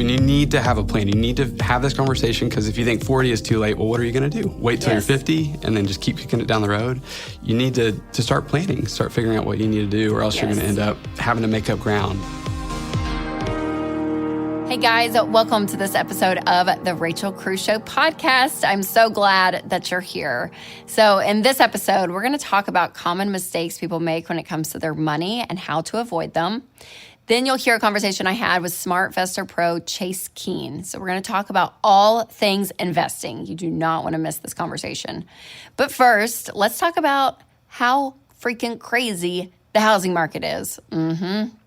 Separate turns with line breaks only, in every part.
And you need to have a plan. You need to have this conversation, because if you think 40 is too late, well, what are you going to do? Wait till you're 50 and then just keep kicking it down the road? You need to start planning, start figuring out what you need to do, or else you're going to end up having to make up ground.
Hey guys, welcome to this episode of the Rachel Cruze Show podcast. I'm so glad that you're here. So in this episode, we're going to talk about common mistakes people make when it comes to their money and how to avoid them. Then you'll hear a conversation I had with SmartVestor Pro Chase Keene. So we're going to talk about all things investing. You do not want to miss this conversation. But first, let's talk about how freaking crazy the housing market is.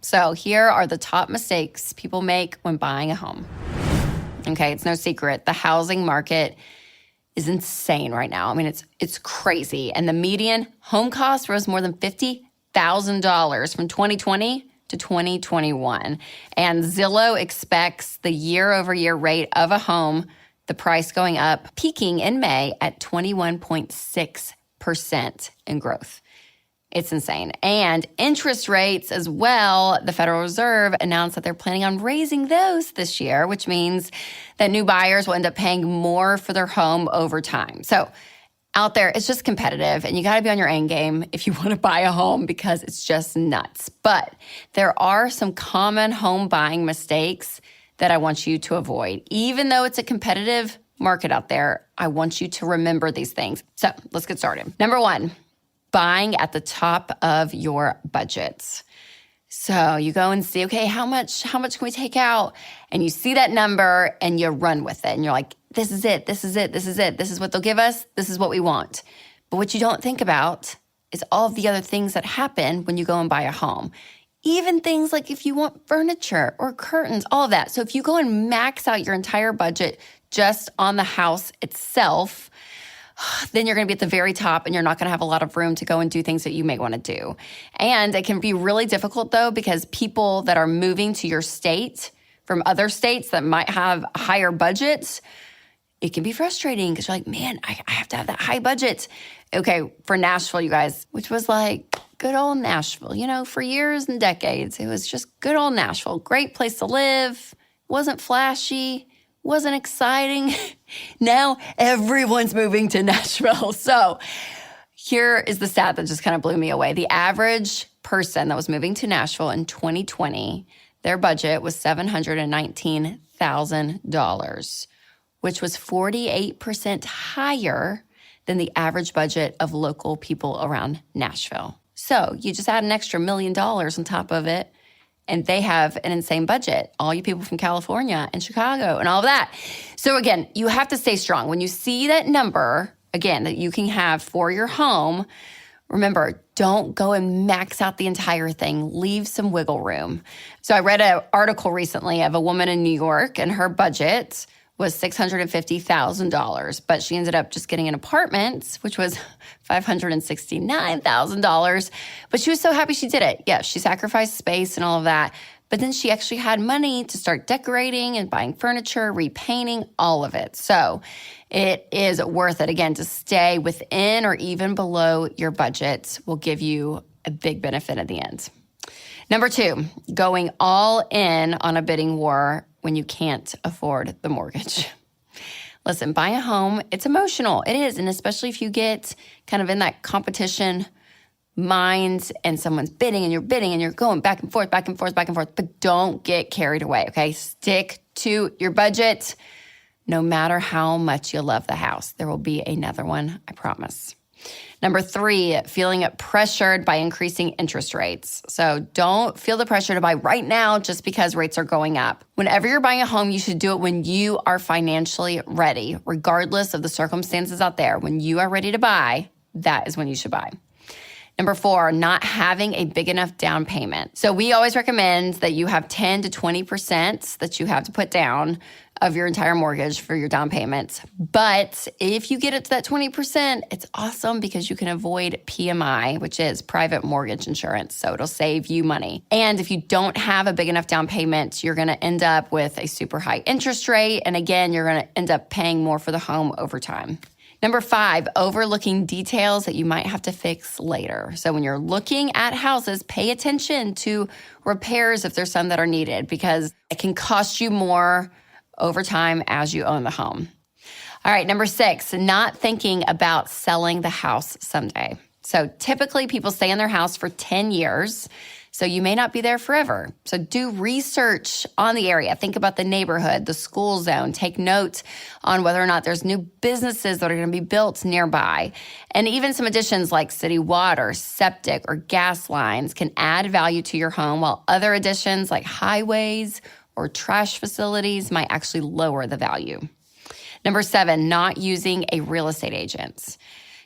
So here are the top mistakes people make when buying a home. Okay, it's no secret. The housing market is insane right now. I mean, it's crazy. And the median home cost rose more than $50,000 from 2020 to 2021. And Zillow expects the year-over-year rate of a home, the price going up, peaking in May at 21.6% in growth. It's insane. And interest rates as well. The Federal Reserve announced that they're planning on raising those this year, which means that new buyers will end up paying more for their home over time. So out there, it's just competitive, and you got to be on your A game if you want to buy a home, because it's just nuts. But there are some common home buying mistakes that I want you to avoid. Even though it's a competitive market out there, I want you to remember these things. So let's get started. Number one, buying at the top of your budget. So you go and see, okay, how much can we take out? And you see that number and you run with it. And you're like, this is it. This is what they'll give us. This is what we want. But what you don't think about is all of the other things that happen when you go and buy a home. Even things like if you want furniture or curtains, all of that. So if you go and max out your entire budget just on the house itself, then you're going to be at the very top and you're not going to have a lot of room to go and do things that you may want to do. And it can be really difficult, though, because people that are moving to your state from other states that might have higher budgets, it can be frustrating because you're like, man, I have to have that high budget. Okay, for Nashville, you guys, which was like good old Nashville, for years and decades. It was just good old Nashville. Great place to live. Wasn't flashy. Wasn't exciting. Now everyone's moving to Nashville. So here is the stat that just kind of blew me away. The average person that was moving to Nashville in 2020, their budget was $719,000, which was 48% higher than the average budget of local people around Nashville. So you just add an extra $1 million on top of it, and they have an insane budget. All you people from California and Chicago and all of that. So again, you have to stay strong. When you see that number, again, that you can have for your home, remember, don't go and max out the entire thing. Leave some wiggle room. So I read an article recently of a woman in New York, and her budget was $650,000, but she ended up just getting an apartment, which was $569,000. But she was so happy she did it. Yeah, she sacrificed space and all of that. But then she actually had money to start decorating and buying furniture, repainting, all of it. So it is worth it, again, to stay within or even below your budget will give you a big benefit at the end. Number two, going all in on a bidding war when you can't afford the mortgage. Listen, buying a home, it's emotional. It is. And especially if you get kind of in that competition mind and someone's bidding and you're going back and forth. But don't get carried away, okay? Stick to your budget. No matter how much you love the house, there will be another one, I promise. Number three, feeling pressured by increasing interest rates. So don't feel the pressure to buy right now just because rates are going up. Whenever you're buying a home, you should do it when you are financially ready, regardless of the circumstances out there. When you are ready to buy, that is when you should buy. Number four, not having a big enough down payment. So we always recommend that you have 10 to 20% that you have to put down of your entire mortgage for your down payments. But if you get it to that 20%, it's awesome because you can avoid PMI, which is private mortgage insurance. So it'll save you money. And if you don't have a big enough down payment, you're going to end up with a super high interest rate. And again, you're going to end up paying more for the home over time. Number 5, overlooking details that you might have to fix later. So when you're looking at houses, pay attention to repairs if there's some that are needed, because it can cost you more over time as you own the home. All right, number 6, not thinking about selling the house someday. So typically people stay in their house for 10 years. So you may not be there forever. So do research on the area. Think about the neighborhood, the school zone. Take note on whether or not there's new businesses that are going to be built nearby. And even some additions like city water, septic, or gas lines can add value to your home, while other additions like highways or trash facilities might actually lower the value. Number 7, not using a real estate agent.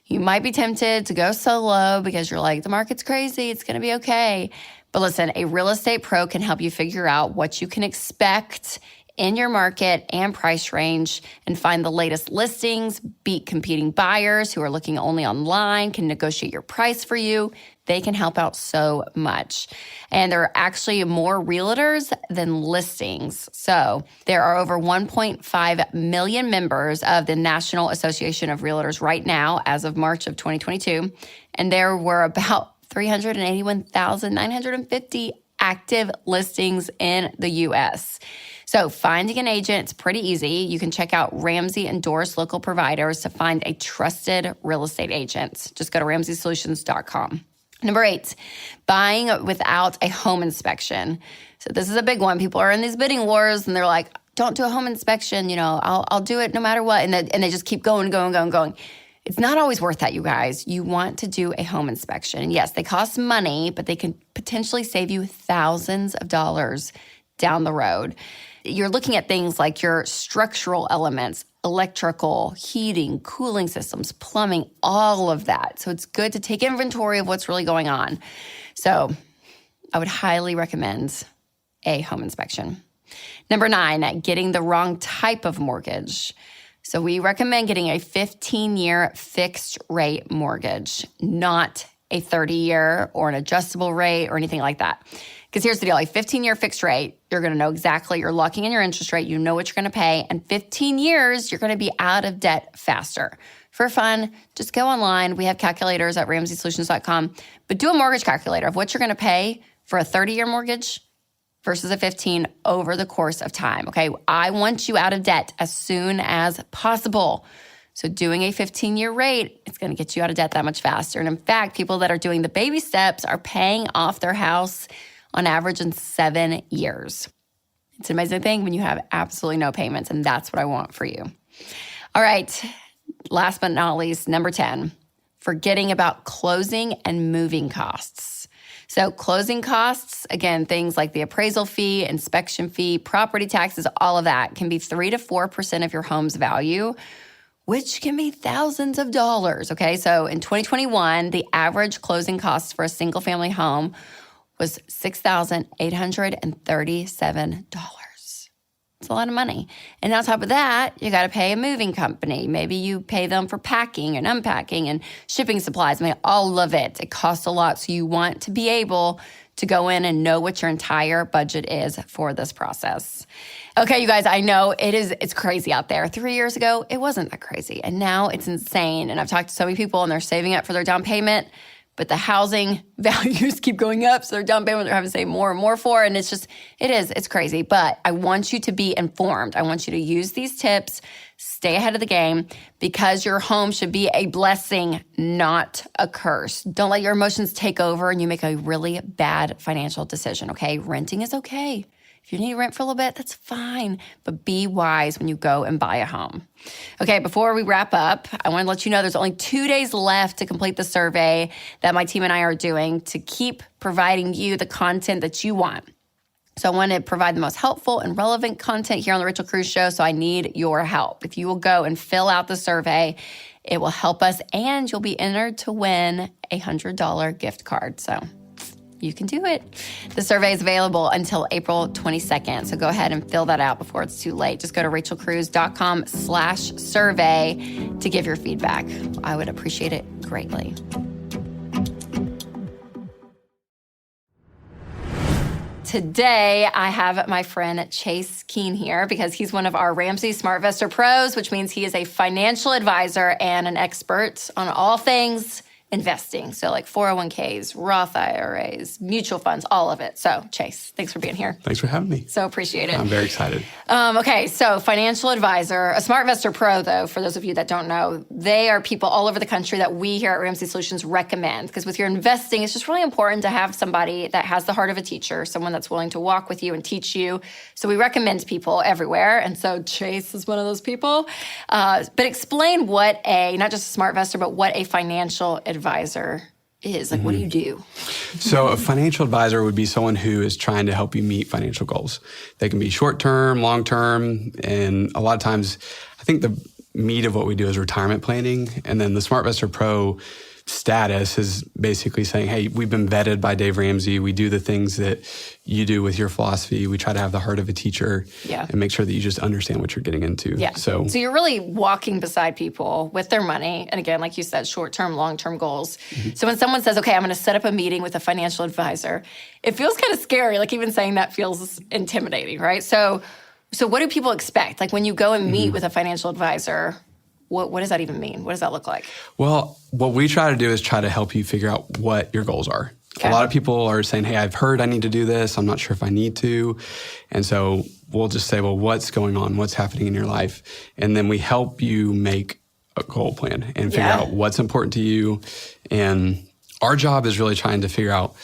You might be tempted to go solo because you're like, the market's crazy, it's going to be okay. But listen, a real estate pro can help you figure out what you can expect in your market and price range and find the latest listings, beat competing buyers who are looking only online, can negotiate your price for you. They can help out so much. And there are actually more realtors than listings. So there are over 1.5 million members of the National Association of Realtors right now, as of March of 2022. And there were about 381,950 active listings in the U.S. So finding an agent is pretty easy. You can check out Ramsey endorsed local providers to find a trusted real estate agent. Just go to RamseySolutions.com. Number 8, buying without a home inspection. So this is a big one. People are in these bidding wars and they're like, don't do a home inspection. I'll do it no matter what. And they just keep going. It's not always worth that, you guys. You want to do a home inspection. And yes, they cost money, but they can potentially save you thousands of dollars down the road. You're looking at things like your structural elements, electrical, heating, cooling systems, plumbing, all of that. So it's good to take inventory of what's really going on. So I would highly recommend a home inspection. Number 9, getting the wrong type of mortgage. So we recommend getting a 15-year fixed rate mortgage, not a 30-year or an adjustable rate or anything like that. Because here's the deal, a 15-year fixed rate, you're going to know exactly, you're locking in your interest rate, you know what you're going to pay, and 15 years, you're going to be out of debt faster. For fun, just go online. We have calculators at RamseySolutions.com, but do a mortgage calculator of what you're going to pay for a 30-year mortgage versus a 15 over the course of time, okay? I want you out of debt as soon as possible. So doing a 15-year rate, it's going to get you out of debt that much faster. And in fact, people that are doing the baby steps are paying off their house on average in 7 years. It's an amazing thing when you have absolutely no payments, and that's what I want for you. All right, last but not least, number 10, forgetting about closing and moving costs. So closing costs, again, things like the appraisal fee, inspection fee, property taxes, all of that can be 3 to 4% of your home's value, which can be thousands of dollars, okay? So in 2021, the average closing costs for a single-family home was $6,837. It's a lot of money. And on top of that, you got to pay a moving company. Maybe you pay them for packing and unpacking and shipping supplies. All of it. It costs a lot. So you want to be able to go in and know what your entire budget is for this process. Okay, you guys, I know it's crazy out there. 3 years ago, it wasn't that crazy. And now it's insane. And I've talked to so many people and they're saving up for their down payment, but the housing values keep going up. So their down payment, they're having to save more and more for. And it's crazy. But I want you to be informed. I want you to use these tips, stay ahead of the game, because your home should be a blessing, not a curse. Don't let your emotions take over and you make a really bad financial decision, okay? Renting is okay. If you need to rent for a little bit, that's fine. But be wise when you go and buy a home. Okay, before we wrap up, I want to let you know there's only 2 days left to complete the survey that my team and I are doing to keep providing you the content that you want. So I want to provide the most helpful and relevant content here on The Rachel Cruze Show, so I need your help. If you will go and fill out the survey, it will help us, and you'll be entered to win a $100 gift card. So you can do it. The survey is available until April 22nd. So go ahead and fill that out before it's too late. Just go to rachelcruze.com/survey to give your feedback. I would appreciate it greatly. Today, I have my friend Chase Keene here because he's one of our Ramsey SmartVestor pros, which means he is a financial advisor and an expert on all things investing. So like 401ks, Roth IRAs, mutual funds, all of it. So Chase, thanks for being here.
Thanks for having me.
So appreciate it.
I'm very excited.
Okay, so financial advisor, a SmartVestor Pro, though, for those of you that don't know, they are people all over the country that we here at Ramsey Solutions recommend. Because with your investing, it's just really important to have somebody that has the heart of a teacher, someone that's willing to walk with you and teach you. So we recommend people everywhere. And so Chase is one of those people. But explain what not just a SmartVestor, but what a financial advisor is. Like, what do you do?
So a financial advisor would be someone who is trying to help you meet financial goals. They can be short-term, long-term, and a lot of times I think the meat of what we do is retirement planning. And then the SmartVestor Pro status is basically saying, hey, we've been vetted by Dave Ramsey. We do the things that you do with your philosophy. We try to have the heart of a teacher and make sure that you just understand what you're getting into.
Yeah. So you're really walking beside people with their money. And again, like you said, short-term, long-term goals. So when someone says, okay, I'm going to set up a meeting with a financial advisor, it feels kind of scary. Like even saying that feels intimidating, right? So what do people expect? Like when you go and meet with a financial advisor, what does that even mean? What does that look like?
Well, what we try to do is try to help you figure out what your goals are. Okay. A lot of people are saying, hey, I've heard I need to do this. I'm not sure if I need to. And so we'll just say, well, what's going on? What's happening in your life? And then we help you make a goal plan and figure out what's important to you. And our job is really trying to figure out,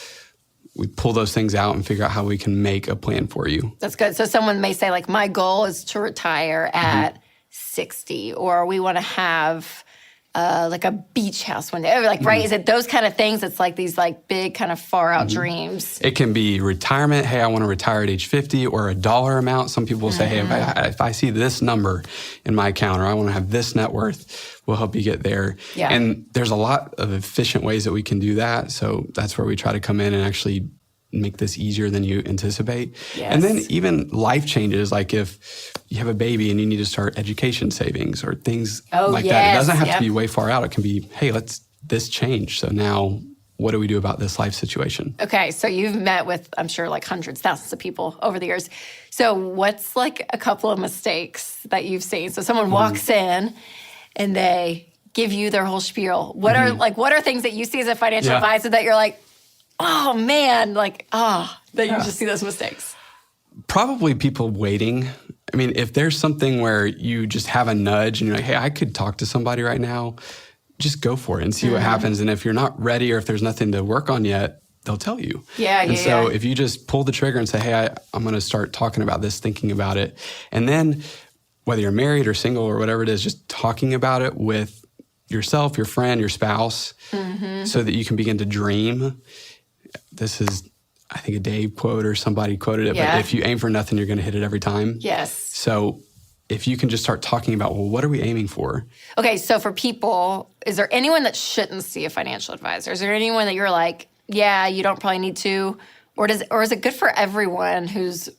we pull those things out and figure out how we can make a plan for you. That's
good. So someone may say, like, my goal is to retire at 60, or we want to have like a beach house one day. Like, right? Is it those kind of things? It's like these like big kind of far out dreams.
It can be retirement. Hey, I want to retire at age 50, or a dollar amount. Some people will say, hey, if I see this number in my account, or I want to have this net worth, we'll help you get there. Yeah. And there's a lot of efficient ways that we can do that. So that's where we try to come in and actually make this easier than you anticipate. Yes. And then even life changes, like if you have a baby and you need to start education savings or things like that. It doesn't have to be way far out. It can be, hey, this change. So now what do we do about this life situation?
Okay, so you've met with, I'm sure, like hundreds, thousands of people over the years. So what's like a couple of mistakes that you've seen? So someone walks in and they give you their whole spiel. What are things that you see as a financial advisor that you're like, oh man, that you just see those mistakes?
Probably people waiting. I mean, if there's something where you just have a nudge and you're like, hey, I could talk to somebody right now, just go for it and see what happens. And if you're not ready or if there's nothing to work on yet, they'll tell you. So if you just pull the trigger and say, hey, I'm going to start talking about this, thinking about it. And then whether you're married or single or whatever it is, just talking about it with yourself, your friend, your spouse, so that you can begin to dream. This is, I think, a Dave quote or somebody quoted it, but if you aim for nothing, you're going to hit it every time.
Yes.
So if you can just start talking about, well, what are we aiming for?
Okay, so for people, is there anyone that shouldn't see a financial advisor? Is there anyone that you're like, yeah, you don't probably need to? Or is it good for everyone who's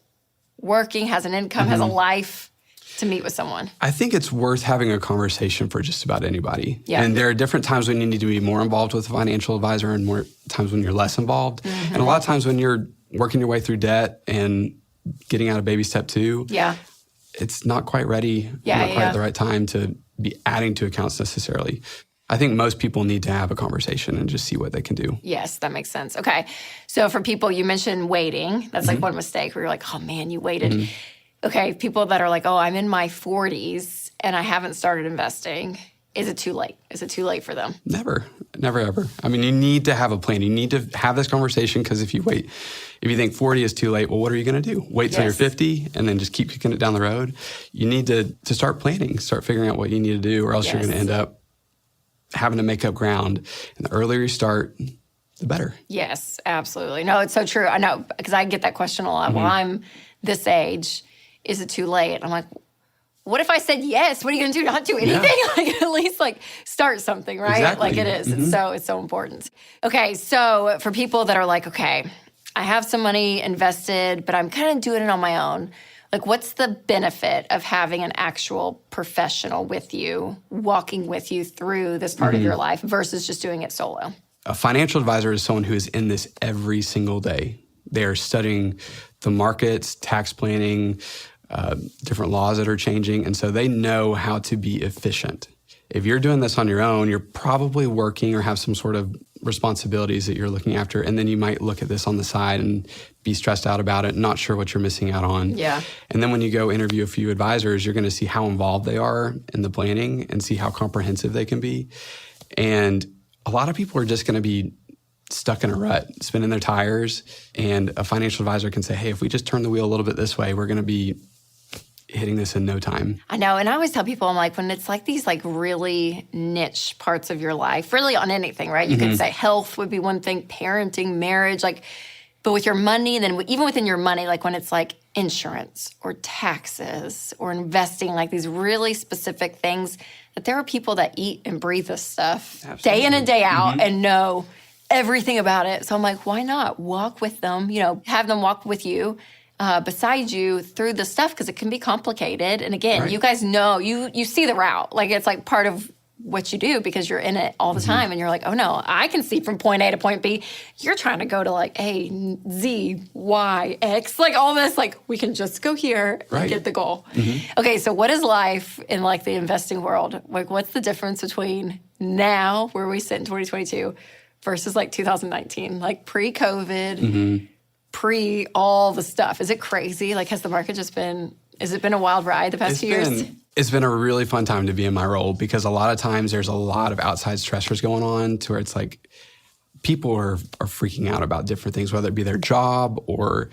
working, has an income, has a life, to meet with someone?
I think it's worth having a conversation for just about anybody. Yeah. And there are different times when you need to be more involved with a financial advisor and more times when you're less involved. And a lot of times when you're working your way through debt and getting out of baby step 2, it's not quite ready, not quite at the right time to be adding to accounts necessarily. I think most people need to have a conversation and just see what they can do.
Yes, that makes sense. Okay. So for people, you mentioned waiting. That's like one mistake where you're like, oh man, you waited. Okay, people that are like, oh, I'm in my 40s and I haven't started investing. Is it too late? Is it too late for them?
Never, ever. I mean, you need to have a plan. You need to have this conversation because if you think 40 is too late, well, what are you going to do? Wait till you're 50 and then just keep kicking it down the road? You need to start planning, start figuring out what you need to do, or else you're going to end up having to make up ground. And the earlier you start, the better.
Yes, absolutely. No, it's so true. I know, because I get that question a lot. Well, I'm this age. Is it too late? I'm like, what if I said yes? What are you going to do? Not do anything? Like at least like start something, right?
Exactly.
Like it is. It's so important. Okay, so for people that are like, okay, I have some money invested, but I'm kind of doing it on my own. Like, what's the benefit of having an actual professional with you, walking with you through this part of your life versus just doing it solo?
A financial advisor is someone who is in this every single day. They're studying the markets, tax planning, different laws that are changing. And so they know how to be efficient. If you're doing this on your own, you're probably working or have some sort of responsibilities that you're looking after. And then you might look at this on the side and be stressed out about it, not sure what you're missing out on.
Yeah.
And then when you go interview a few advisors, you're going to see how involved they are in the planning and see how comprehensive they can be. And a lot of people are just going to be stuck in a rut, spinning their tires. And a financial advisor can say, hey, if we just turn the wheel a little bit this way, we're going to be hitting this in no time.
I know. And I always tell people, I'm like, when it's like these like really niche parts of your life, really on anything, right? You could say health would be one thing, parenting, marriage, like, but with your money, then even within your money, like when it's like insurance or taxes or investing, like these really specific things, that there are people that eat and breathe this stuff day in and day out and know everything about it. So I'm like, why not walk with them, have them walk with you, beside you through the stuff, because it can be complicated. And again, you guys know, you see the route. Like it's like part of what you do because you're in it all the time. And you're like, oh no, I can see from point A to point B. You're trying to go to like A, Z, Y, X, like all this, like we can just go here and get the goal. Okay, so what is life in like the investing world? Like what's the difference between now, where we sit in 2022, versus like 2019, like pre-COVID, pre all the stuff? Is it crazy? Like, has the market has it been a wild ride the past few years?
It's been a really fun time to be in my role because a lot of times there's a lot of outside stressors going on to where it's like people are freaking out about different things, whether it be their job or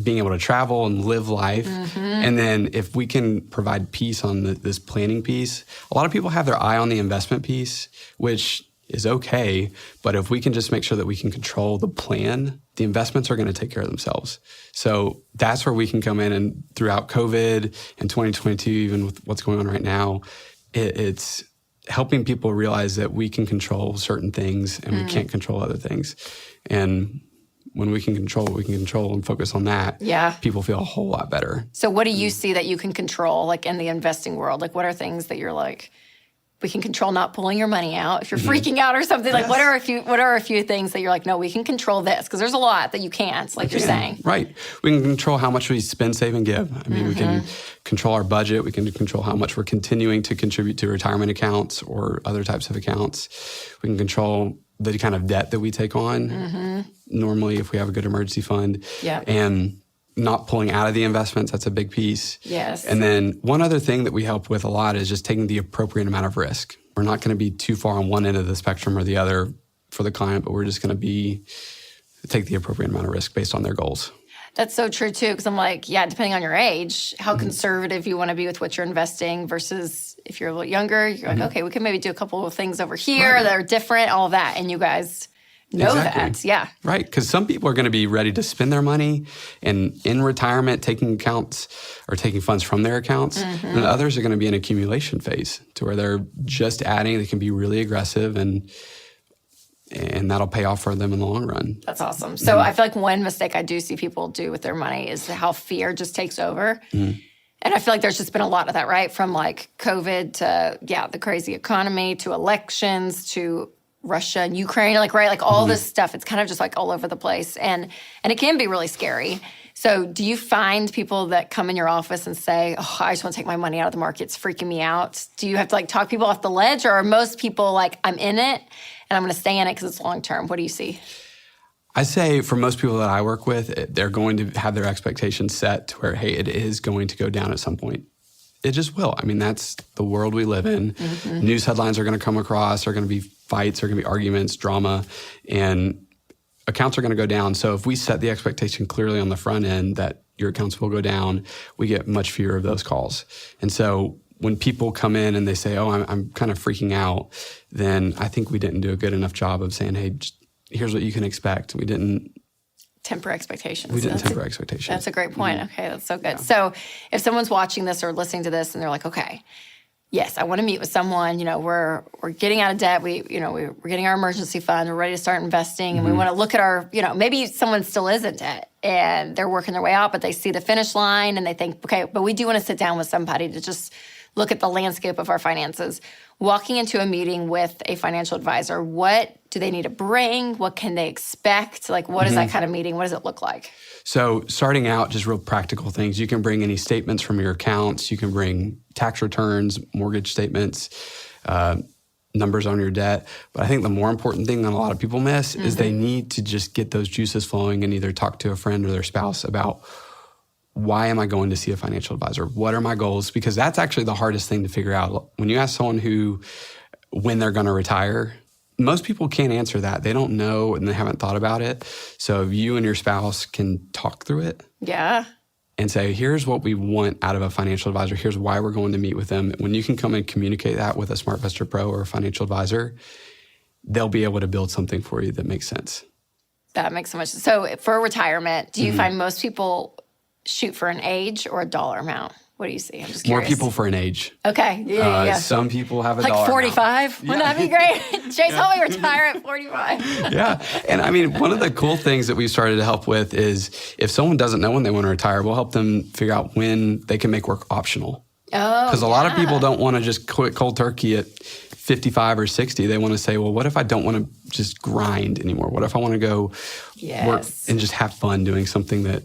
being able to travel and live life. And then if we can provide peace on this planning piece, a lot of people have their eye on the investment piece, which is okay. But if we can just make sure that we can control the plan, the investments are going to take care of themselves. So that's where we can come in, and throughout COVID and 2022, even with what's going on right now, it's helping people realize that we can control certain things and we can't control other things. And when we can control what we can control and focus on that, people feel a whole lot better.
So what do you see that you can control, like in the investing world? Like what are things that you're like, we can control not pulling your money out if you're freaking out or something? Like what are a few things that you're like, no, we can control this? Because there's a lot that you can't, like you're saying.
Right. We can control how much we spend, save, and give. I mean, we can control our budget. We can control how much we're continuing to contribute to retirement accounts or other types of accounts. We can control the kind of debt that we take on. Normally, if we have a good emergency fund. And not pulling out of the investments, that's a big piece.
Yes.
And then one other thing that we help with a lot is just taking the appropriate amount of risk. We're not going to be too far on one end of the spectrum or the other for the client, but we're just going to take the appropriate amount of risk based on their goals.
That's so true too, because I'm like, depending on your age, how conservative you want to be with what you're investing versus if you're a little younger, you're like, okay, we can maybe do a couple of things over here that are different, all of that. And you guys know that.
Right, because some people are going to be ready to spend their money and in retirement taking accounts or taking funds from their accounts. And others are going to be in accumulation phase to where they're just adding. They can be really aggressive and that'll pay off for them in the long run.
That's awesome. So I feel like one mistake I do see people do with their money is how fear just takes over. And I feel like there's just been a lot of that, right? From like COVID to, the crazy economy to elections to Russia and Ukraine, like all this stuff. It's kind of just like all over the place. And it can be really scary. So do you find people that come in your office and say, oh, I just want to take my money out of the market, it's freaking me out? Do you have to like talk people off the ledge, or are most people like, I'm in it and I'm going to stay in it because it's long term? What do you see?
I say for most people that I work with, they're going to have their expectations set to where, hey, it is going to go down at some point. It just will. I mean, that's the world we live in. News headlines are going to come across, are going to be fights, are going to be arguments, drama, and accounts are going to go down. So if we set the expectation clearly on the front end that your accounts will go down, we get much fewer of those calls. And so when people come in and they say, oh, I'm kind of freaking out, then I think we didn't do a good enough job of saying, hey, just, here's what you can expect. We didn't
temper expectations.
We didn't temper expectations.
That's a great point. Okay, that's so good. So if someone's watching this or listening to this and they're like, okay, yes, I want to meet with someone, we're getting out of debt, we're getting our emergency fund, we're ready to start investing, and we want to look at our, maybe someone still is in debt and they're working their way out, but they see the finish line and they think, okay, but we do want to sit down with somebody to just look at the landscape of our finances. walking into a meeting with a financial advisor, what do they need to bring? What can they expect? Like, what is that kind of meeting? What does it look like?
So starting out, just real practical things. You can bring any statements from your accounts. You can bring tax returns, mortgage statements, numbers on your debt. But I think the more important thing that a lot of people miss is they need to just get those juices flowing and either talk to a friend or their spouse about, why am I going to see a financial advisor? What are my goals? Because that's actually the hardest thing to figure out. When you ask someone when they're going to retire, most people can't answer that. They don't know and they haven't thought about it. So if you and your spouse can talk through it.
Yeah.
And say, here's what we want out of a financial advisor. Here's why we're going to meet with them. When you can come and communicate that with a SmartVestor Pro or a financial advisor, they'll be able to build something for you that makes sense.
That makes so much sense. So for retirement, do you find most people shoot for an age or a dollar amount? What do you see? I'm just curious.
More people for an age.
Okay. Yeah.
Some people have a
like
dollar
45?
amount.
Wouldn't that be great? Chase, help me retire at 45.
Yeah. And I mean, one of the cool things that we've started to help with is if someone doesn't know when they want to retire, we'll help them figure out when they can make work optional.
Oh,
because a lot of people don't want to just quit cold turkey at 55 or 60. They want to say, well, what if I don't want to just grind anymore? What if I want to go work and just have fun doing something that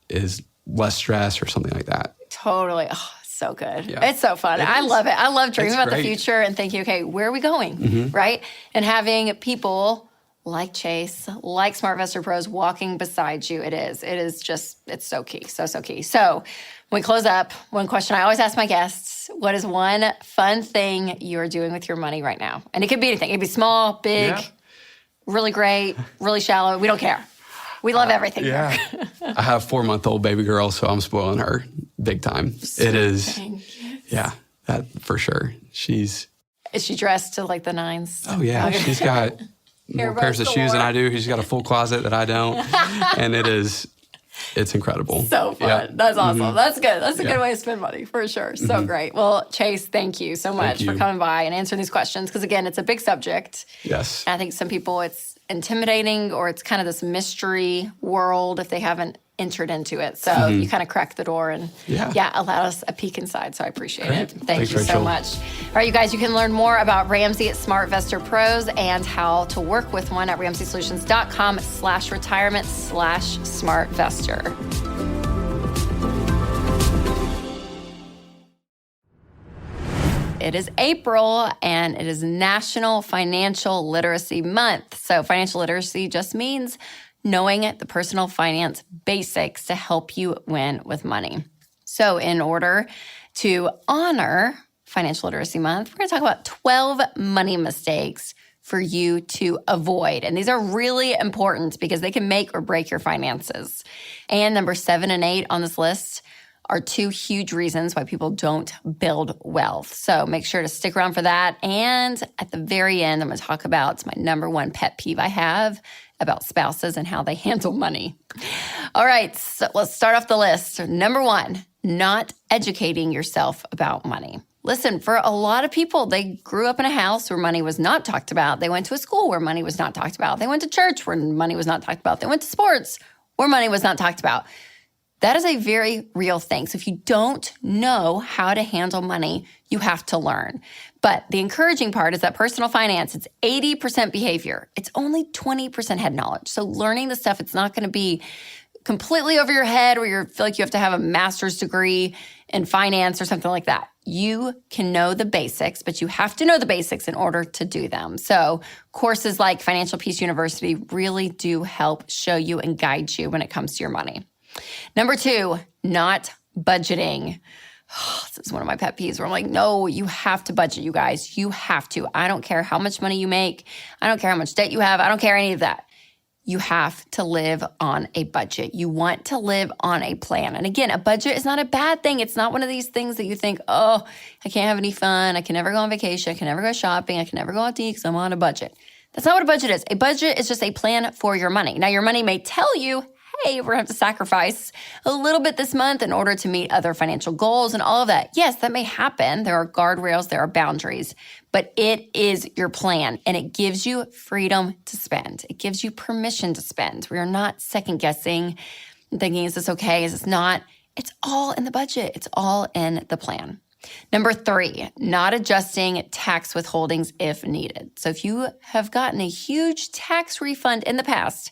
is less stress or something like that?
Totally. Oh, so good.
Yeah.
It's so fun. I love it. I love dreaming about the future and thinking, okay, where are we going? Right? And having people like Chase, like SmartVestor Pros walking beside you. It's so key. So key. So when we close up, one question I always ask my guests, what is one fun thing you're doing with your money right now? And it could be anything. It could be small, big, really great, really shallow. We don't care. We love everything.
Yeah. I have a 4-month-old baby girl, so I'm spoiling her big time. It is. Yeah, that for sure. Is she dressed to like the nines? Oh, yeah. Okay. She's got more pairs of shoes than I do. She's got a full closet that I don't. And it's incredible. So fun. Yeah. That's awesome. That's good. That's a good way to spend money for sure. So great. Well, Chase, thank you so much for coming by and answering these questions. Because again, it's a big subject. Yes. And I think some people it's intimidating or it's kind of this mystery world if they haven't entered into it. So you kind of cracked the door and allowed us a peek inside. So I appreciate it. Thanks, you so much. All right, you guys, you can learn more about Ramsey at SmartVestor Pros and how to work with one at RamseySolutions.com/retirement/SmartVestor. It is April, and it is National Financial Literacy Month. So financial literacy just means knowing the personal finance basics to help you win with money. So in order to honor Financial Literacy Month, we're going to talk about 12 money mistakes for you to avoid. And these are really important because they can make or break your finances. And number 7 and 8 on this list are 2 huge reasons why people don't build wealth. So make sure to stick around for that. And at the very end, I'm going to talk about my number 1 pet peeve I have about spouses and how they handle money. All right, so let's start off the list. Number 1, not educating yourself about money. Listen, for a lot of people, they grew up in a house where money was not talked about. They went to a school where money was not talked about. They went to church where money was not talked about. They went to sports where money was not talked about. That is a very real thing. So if you don't know how to handle money, you have to learn. But the encouraging part is that personal finance, it's 80% behavior. It's only 20% head knowledge. So learning the stuff, it's not going to be completely over your head where you feel like you have to have a master's degree in finance or something like that. You can know the basics, but you have to know the basics in order to do them. So courses like Financial Peace University really do help show you and guide you when it comes to your money. Number 2, not budgeting. This is one of my pet peeves where I'm like, no, you have to budget, you guys. You have to. I don't care how much money you make. I don't care how much debt you have. I don't care any of that. You have to live on a budget. You want to live on a plan. And again, a budget is not a bad thing. It's not one of these things that you think, oh, I can't have any fun. I can never go on vacation. I can never go shopping. I can never go out to eat because I'm on a budget. That's not what a budget is. A budget is just a plan for your money. Now, your money may tell you, hey, we're going to have to sacrifice a little bit this month in order to meet other financial goals and all of that. Yes, that may happen. There are guardrails, there are boundaries, but it is your plan and it gives you freedom to spend. It gives you permission to spend. We are not second guessing and thinking, is this okay? Is this not? It's all in the budget. It's all in the plan.
Number 3, not adjusting tax withholdings if needed. So if you have gotten a huge tax refund in the past,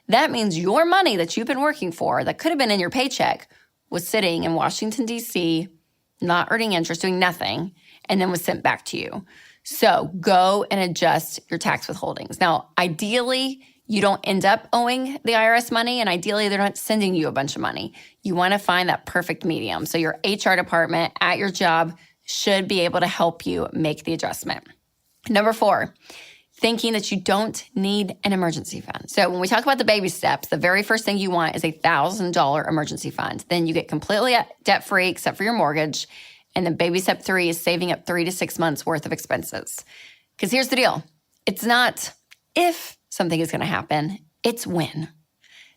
that means your money that you've been working for that could have been in your paycheck was sitting in Washington, D.C., not earning interest, doing nothing, and then was sent back to you. So go and adjust your tax withholdings. Now, ideally, you don't end up owing the IRS money, and ideally, they're not sending you a bunch of money. You want to find that perfect medium. So your HR department at your job should be able to help you make the adjustment. Number 4, thinking that you don't need an emergency fund. So when we talk about the baby steps, the very first thing you want is a $1,000 emergency fund. Then you get completely debt-free except for your mortgage. And then baby step 3 is saving up 3 to 6 months worth of expenses. Because here's the deal. It's not if something is going to happen, it's when.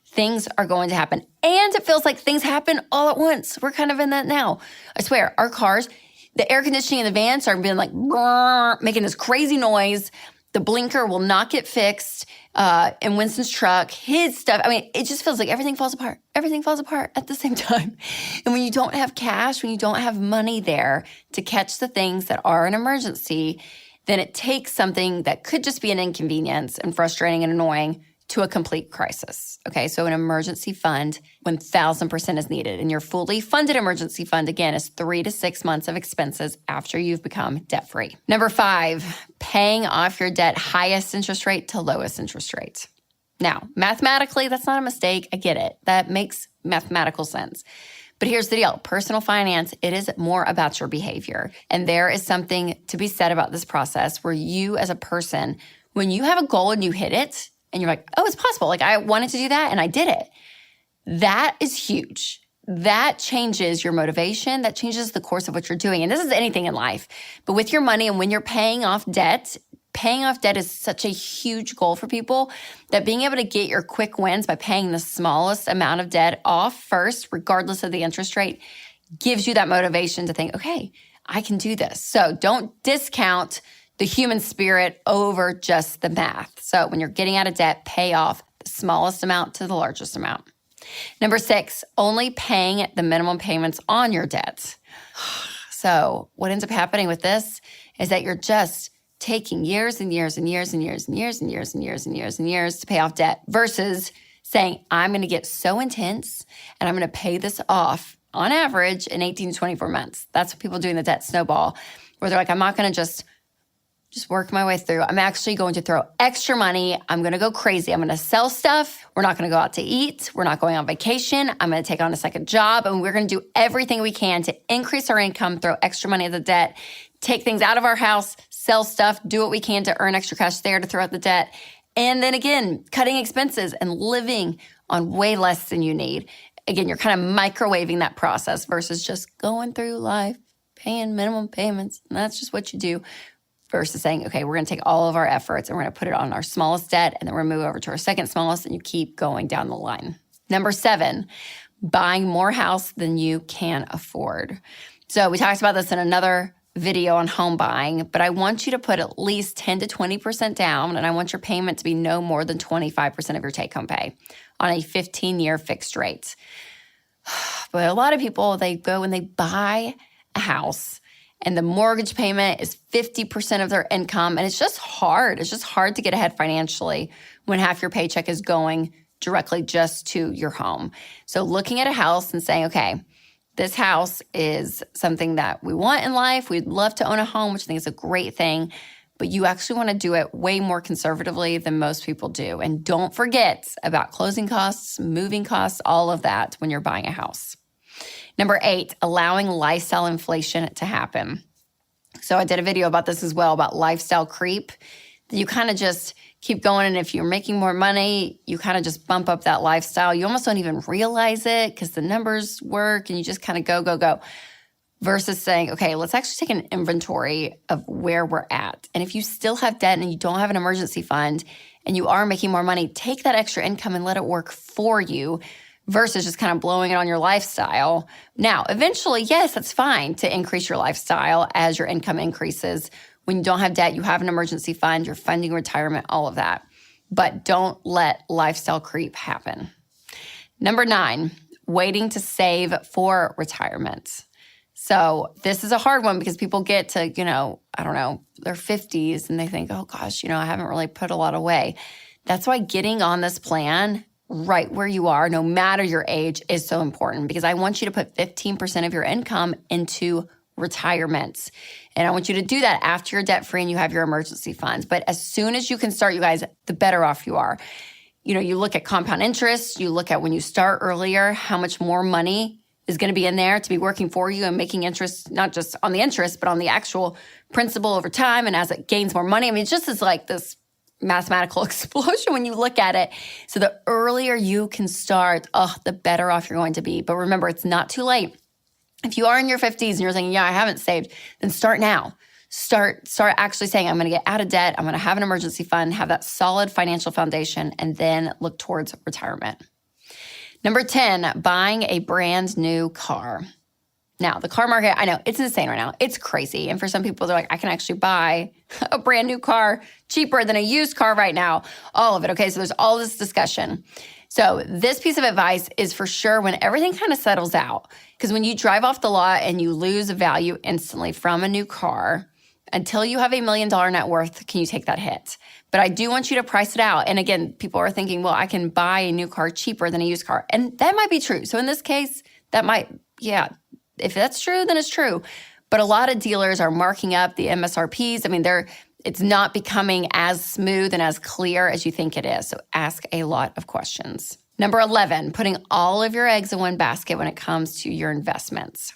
Things are going to happen. And it feels like things happen all at once. We're kind of in that now. I swear, our cars, the air conditioning in the van started being like, making this crazy noise. The blinker will not get fixed in Winston's truck. His stuff, I mean, it just feels like everything falls apart. Everything falls apart at the same time. And when you don't have cash, when you don't have money there to catch the things that are an emergency, then it takes something that could just be an inconvenience and frustrating and annoying to a complete crisis. Okay, so an emergency fund, 1,000% is needed. And your fully funded emergency fund, again, is 3 to 6 months of expenses after you've become debt-free. Number 5, paying off your debt highest interest rate to lowest interest rate. Now, mathematically, that's not a mistake. I get it. That makes mathematical sense. But here's the deal. Personal finance, it is more about your behavior. And there is something to be said about this process where you as a person, when you have a goal and you hit it, and you're like, oh, it's possible. Like I wanted to do that and I did it. That is huge. That changes your motivation. That changes the course of what you're doing. And this is anything in life. But with your money and when you're paying off debt is such a huge goal for people that being able to get your quick wins by paying the smallest amount of debt off first, regardless of the interest rate, gives you that motivation to think, okay, I can do this. So don't discount the human spirit over just the math. So when you're getting out of debt, pay off the smallest amount to the largest amount. Number 6, only paying the minimum payments on your debt. So what ends up happening with this is that you're just taking years and years and years and years and years and years and years and years and years to pay off debt versus saying, I'm going to get so intense and I'm going to pay this off on average in 18 to 24 months. That's what people do in the debt snowball, where they're like, I'm not going to just work my way through. I'm actually going to throw extra money. I'm going to go crazy. I'm going to sell stuff. We're not going to go out to eat. We're not going on vacation. I'm going to take on a second job, and we're going to do everything we can to increase our income, throw extra money at the debt, take things out of our house, sell stuff, do what we can to earn extra cash there to throw out the debt. And then again, cutting expenses and living on way less than you need. Again, you're kind of microwaving that process versus just going through life, paying minimum payments. And that's just what you do. Versus saying, okay, we're going to take all of our efforts and we're going to put it on our smallest debt, and then we're going to move over to our second smallest, and you keep going down the line. Number 7, buying more house than you can afford. So we talked about this in another video on home buying, but I want you to put at least 10 to 20% down, and I want your payment to be no more than 25% of your take-home pay on a 15-year fixed rate. But a lot of people, they go and they buy a house, and the mortgage payment is 50% of their income. And it's just hard. It's just hard to get ahead financially when half your paycheck is going directly just to your home. So looking at a house and saying, okay, this house is something that we want in life. We'd love to own a home, which I think is a great thing. But you actually want to do it way more conservatively than most people do. And don't forget about closing costs, moving costs, all of that when you're buying a house. Number 8, allowing lifestyle inflation to happen. So I did a video about this as well, about lifestyle creep. You kind of just keep going, and if you're making more money, you kind of just bump up that lifestyle. You almost don't even realize it because the numbers work, and you just kind of go. Versus saying, okay, let's actually take an inventory of where we're at. And if you still have debt and you don't have an emergency fund and you are making more money, take that extra income and let it work for you, versus just kind of blowing it on your lifestyle. Now, eventually, yes, that's fine to increase your lifestyle as your income increases. When you don't have debt, you have an emergency fund, you're funding retirement, all of that. But don't let lifestyle creep happen. Number 9, waiting to save for retirement. So this is a hard one because people get to, their 50s and they think, oh gosh, I haven't really put a lot away. That's why getting on this plan right where you are, no matter your age, is so important, because I want you to put 15% of your income into retirement. And I want you to do that after you're debt-free and you have your emergency funds. But as soon as you can start, you guys, the better off you are. You look at compound interest, you look at when you start earlier, how much more money is going to be in there to be working for you and making interest, not just on the interest, but on the actual principal over time. And as it gains more money, it just is like this mathematical explosion when you look at it. So the earlier you can start, the better off you're going to be. But remember, it's not too late. If you are in your 50s and you're saying, I haven't saved, then start now. Start actually saying, I'm going to get out of debt. I'm going to have an emergency fund, have that solid financial foundation, and then look towards retirement. Number 10, buying a brand new car. Now, the car market, I know, it's insane right now. It's crazy. And for some people, they're like, I can actually buy a brand new car cheaper than a used car right now. All of it, okay? So there's all this discussion. So this piece of advice is for sure when everything kind of settles out. Because when you drive off the lot and you lose value instantly from a new car, until you have $1 million net worth, can you take that hit? But I do want you to price it out. And again, people are thinking, well, I can buy a new car cheaper than a used car. And that might be true. So in this case, that might, if that's true, then it's true. But a lot of dealers are marking up the MSRPs. It's not becoming as smooth and as clear as you think it is. So ask a lot of questions. Number 11, putting all of your eggs in one basket when it comes to your investments.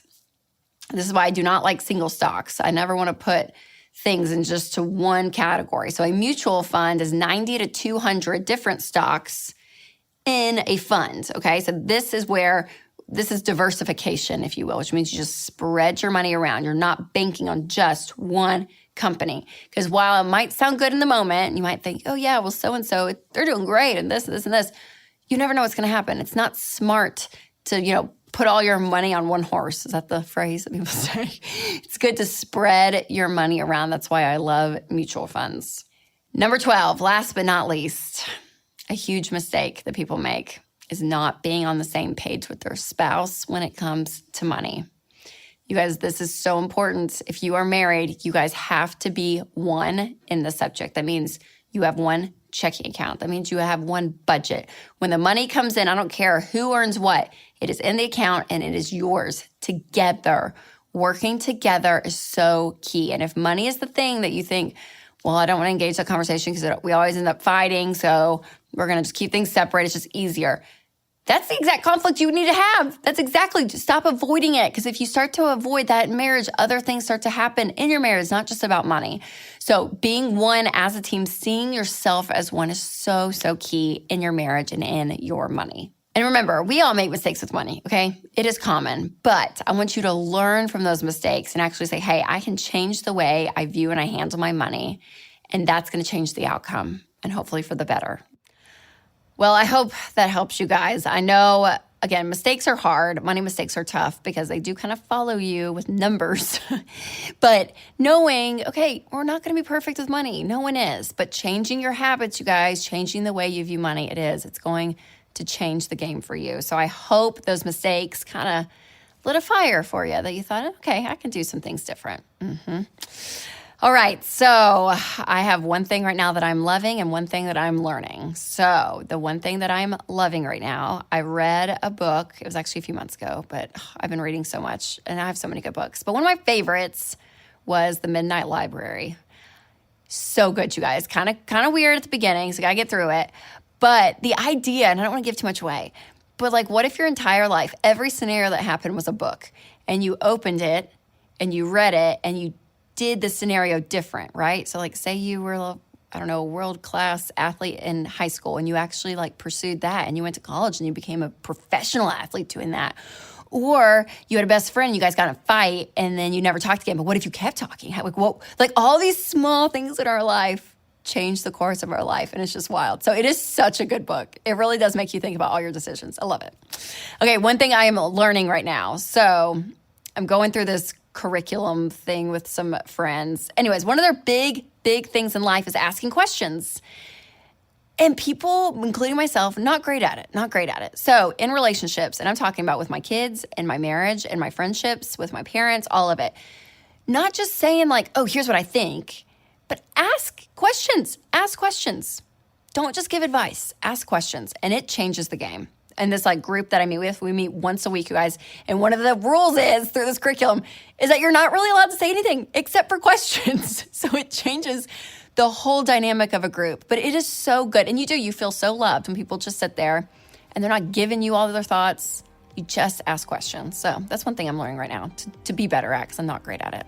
This is why I do not like single stocks. I never want to put things in just to one category. So a mutual fund is 90 to 200 different stocks in a fund, okay? So this is diversification, if you will, which means you just spread your money around. You're not banking on just one company. Because while it might sound good in the moment, you might think, oh yeah, well, so-and-so, they're doing great and this, and this. You never know what's going to happen. It's not smart to, put all your money on one horse. Is that the phrase that people say? It's good to spread your money around. That's why I love mutual funds. Number 12, last but not least, a huge mistake that people make is not being on the same page with their spouse when it comes to money. You guys, this is so important. If you are married, you guys have to be one in the subject. That means you have one checking account. That means you have one budget. When the money comes in, I don't care who earns what. It is in the account and it is yours together. Working together is so key. And if money is the thing that you think, well, I don't want to engage that conversation because we always end up fighting, so we're going to just keep things separate. It's just easier. That's the exact conflict you need to have. That's exactly, just stop avoiding it. Because if you start to avoid that in marriage, other things start to happen in your marriage. It's not just about money. So being one as a team, seeing yourself as one is so, so key in your marriage and in your money. And remember, we all make mistakes with money, okay? It is common, but I want you to learn from those mistakes and actually say, hey, I can change the way I view and I handle my money, and that's going to change the outcome and hopefully for the better. Well, I hope that helps you guys. I know, again, mistakes are hard. Money mistakes are tough because they do kind of follow you with numbers. But knowing, okay, we're not going to be perfect with money. No one is. But changing your habits, you guys, changing the way you view money, it's going to change the game for you. So I hope those mistakes kind of lit a fire for you that you thought, okay, I can do some things different. All right, so I have one thing right now that I'm loving and one thing that I'm learning. So the one thing that I'm loving right now, I read a book. It was actually a few months ago, but I've been reading so much, and I have so many good books. But one of my favorites was The Midnight Library. So good, you guys. Kind of weird at the beginning, so I got to get through it. But the idea, and I don't want to give too much away, but like, what if your entire life, every scenario that happened was a book, and you opened it, and you read it, and you did the scenario different, right? So like, say you were, a world-class athlete in high school, and you actually pursued that, and you went to college, and you became a professional athlete doing that. Or you had a best friend, and you guys got in a fight, and then you never talked again. But what if you kept talking? All these small things in our life change the course of our life, and it's just wild. So it is such a good book. It really does make you think about all your decisions. I love it. Okay, one thing I am learning right now. So I'm going through this curriculum thing with some friends. Anyways, one of their big things in life is asking questions. And people, including myself, not great at it. So in relationships, and I'm talking about with my kids and my marriage and my friendships with my parents, all of it, not just saying like, oh, here's what I think, but ask questions. Don't just give advice, ask questions. And it changes the game. And this like group that I meet with, we meet once a week, you guys. And one of the rules is through this curriculum is that you're not really allowed to say anything except for questions. So it changes the whole dynamic of a group. But it is so good. And you feel so loved when people just sit there and they're not giving you all of their thoughts. You just ask questions. So that's one thing I'm learning right now to be better at because I'm not great at it.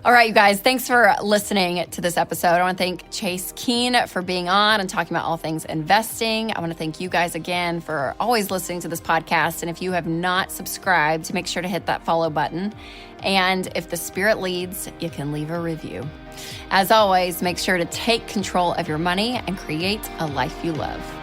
All right, you guys, thanks for listening to this episode. I want to thank Chase Keene for being on and talking about all things investing. I want to thank you guys again for always listening to this podcast. And if you have not subscribed, make sure to hit that follow button. And if the Spirit leads, you can leave a review. As always, make sure to take control of your money and create a life you love.